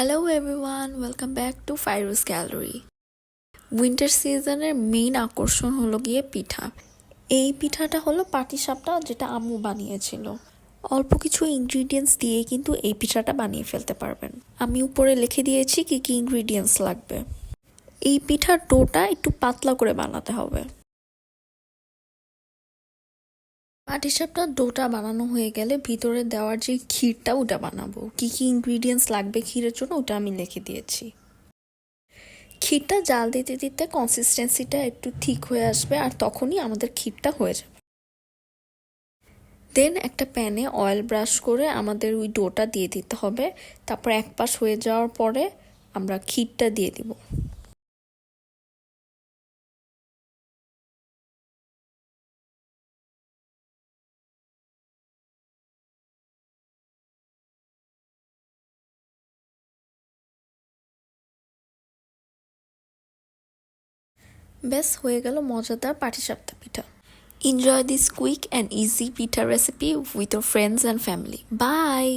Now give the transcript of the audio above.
Hello everyone, welcome back to Fairuz Gallery. Winter সিজনের main আকর্ষণ হলো গিয়ে পিঠা। এই পিঠাটা হলো পাটিসাপটা, যেটা আম্মু বানিয়েছিল। অল্প কিছু ইনগ্রিডিয়েন্টস দিয়ে কিন্তু এই পিঠাটা বানিয়ে ফেলতে পারবেন। আমি উপরে লিখে দিয়েছি কি কি ইনগ্রিডিয়েন্টস লাগবে। এই পিঠার ডোটা একটু পাতলা করে বানাতে হবে। পাটিসাপটার ডোটা বানানো হয়ে গেলে ভিতরে দেওয়ার যে ক্ষীরটা ওটা বানাবো। কি কি ইনগ্রিডিয়েন্টস লাগবে ক্ষীরের জন্য ওটা আমি লিখে দিয়েছি। ক্ষীরটা জাল দিতে দিতে কনসিস্টেন্সিটা একটু ঠিক হয়ে আসবে, আর তখনই আমাদের ক্ষীরটা হয়ে যাবে। দেন একটা প্যানে অয়েল ব্রাশ করে আমাদের ওই ডোটা দিয়ে দিতে হবে। তারপর এক পাশ হয়ে যাওয়ার পরে আমরা ক্ষীরটা দিয়ে দিব। ব্যাস হয়ে গেল মজাদার পাটিসাপটা পিঠা। Enjoy this quick and easy pita recipe with your friends and family. Bye!